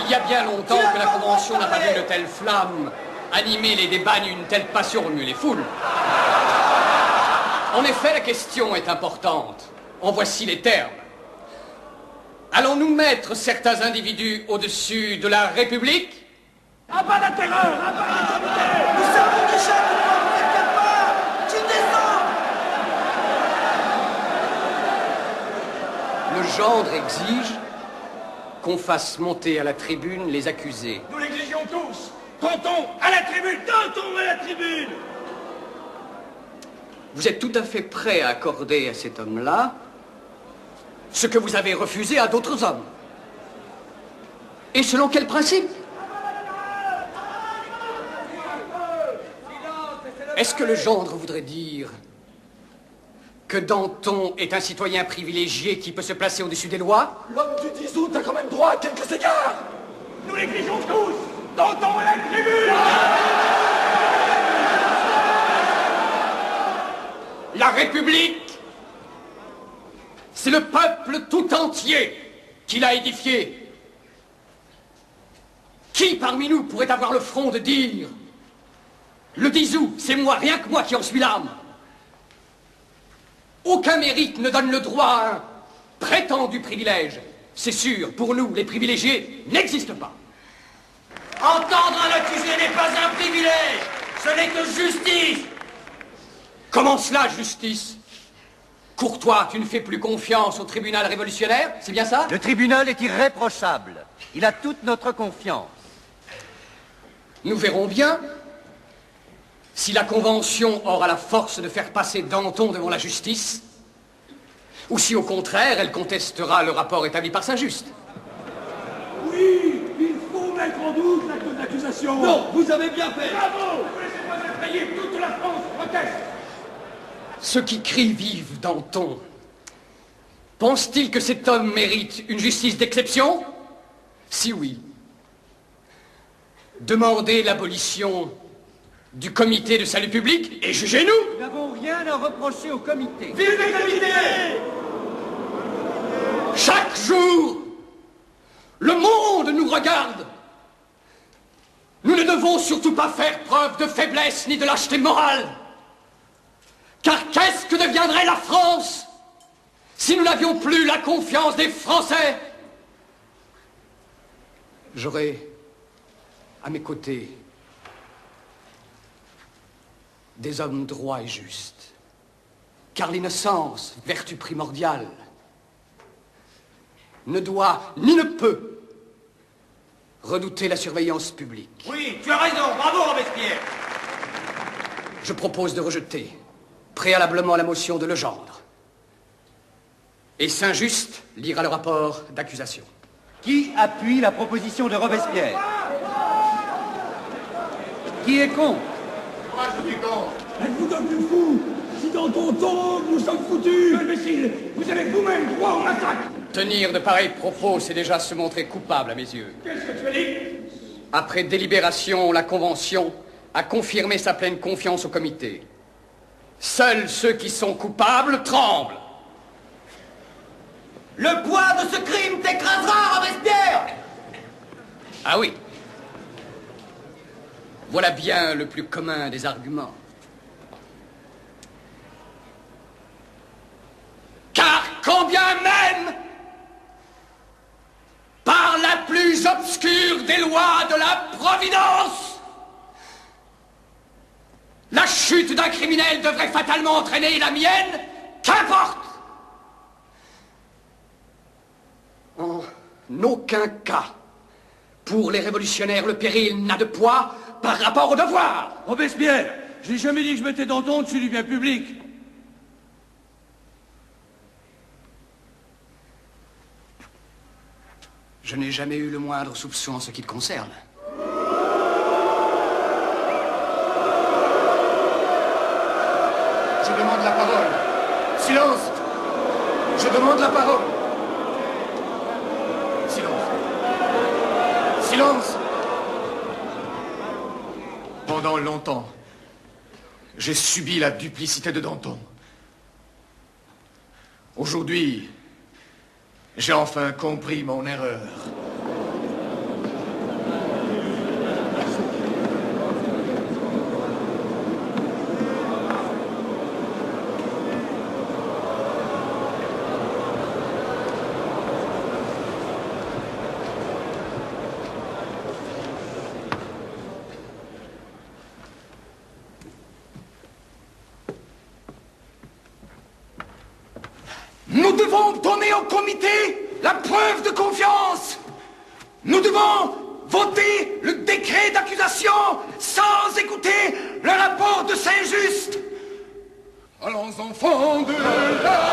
Il y a bien longtemps que la Convention n'a pas vu de telles flammes animer les débats ni une telle passion remuer les foules. En effet, la question est importante. En voici les termes. Allons-nous mettre certains individus au-dessus de la République? À bas la terreur, à bas l'intimité. Nous savons déjà que nous ne faire pas. Qui descend? Le gendre exige qu'on fasse monter à la tribune les accusés. Nous l'exigeons tous. Danton à la tribune, Danton à la tribune. Vous êtes tout à fait prêt à accorder à cet homme-là ce que vous avez refusé à d'autres hommes. Et selon quel principe? Est-ce que le gendre voudrait dire que Danton est un citoyen privilégié qui peut se placer au-dessus des lois? L'homme du 10 août a quand même droit à quelques égards. Nous l'exigeons tous. Danton à la tribune. La République, c'est le peuple tout entier qui l'a édifiée. Qui parmi nous pourrait avoir le front de dire le 10 août, c'est moi, rien que moi qui en suis l'âme? Aucun mérite ne donne le droit à un prétendu privilège. C'est sûr, pour nous, les privilégiés n'existent pas. Entendre un accusé n'est pas un privilège. Ce n'est que justice. Comment cela, justice? Courtois, tu ne fais plus confiance au tribunal révolutionnaire, c'est bien ça? Le tribunal est irréprochable. Il a toute notre confiance. Nous verrons bien si la Convention aura la force de faire passer Danton devant la justice, ou si au contraire elle contestera le rapport établi par Saint-Just. Oui, il faut mettre en doute l'acte d'accusation. Non, vous avez bien fait. Bravo. Ne laissez pas effrayer, toute la France proteste. Ceux qui crient vive Danton, pensent-ils que cet homme mérite une justice d'exception? Si oui, demandez l'abolition du comité de salut public et jugez-nous. Nous n'avons rien à reprocher au comité. Vive le comité! Chaque jour, le monde nous regarde. Nous ne devons surtout pas faire preuve de faiblesse ni de lâcheté morale. Car qu'est-ce que deviendrait la France si nous n'avions plus la confiance des Français? J'aurais à mes côtés des hommes droits et justes. Car l'innocence, vertu primordiale, ne doit ni ne peut redouter la surveillance publique. Oui, tu as raison. Bravo, Robespierre. Je propose de rejeter préalablement la motion de Legendre. Et Saint-Just lira le rapport d'accusation. Qui appuie la proposition de Robespierre? Qui est contre? Moi, je suis contre. Êtes-vous comme du fou? Si Danton tombe, nous sommes foutus. Imbécile, vous avez vous-même droit au massacre. Tenir de pareils propos, c'est déjà se montrer coupable à mes yeux. Qu'est-ce que tu as dit? Après délibération, la Convention a confirmé sa pleine confiance au comité. Seuls ceux qui sont coupables tremblent. Le poids de ce crime t'écrasera, Robespierre. Ah oui. Voilà bien le plus commun des arguments. Car quand bien même, par la plus obscure des lois de la Providence, la chute d'un criminel devrait fatalement entraîner la mienne, qu'importe. En aucun cas, pour les révolutionnaires, le péril n'a de poids par rapport au devoir. Robespierre, je n'ai jamais dit que je mettais Danton au-dessus du bien public. Je n'ai jamais eu le moindre soupçon en ce qui te concerne. Je demande la parole. Silence! Je demande la parole. Silence. Silence! Pendant longtemps, j'ai subi la duplicité de Danton. Aujourd'hui, j'ai enfin compris mon erreur. devons donner au comité la preuve de confiance. Nous devons voter le décret d'accusation sans écouter le rapport de Saint-Just. Allons enfants de la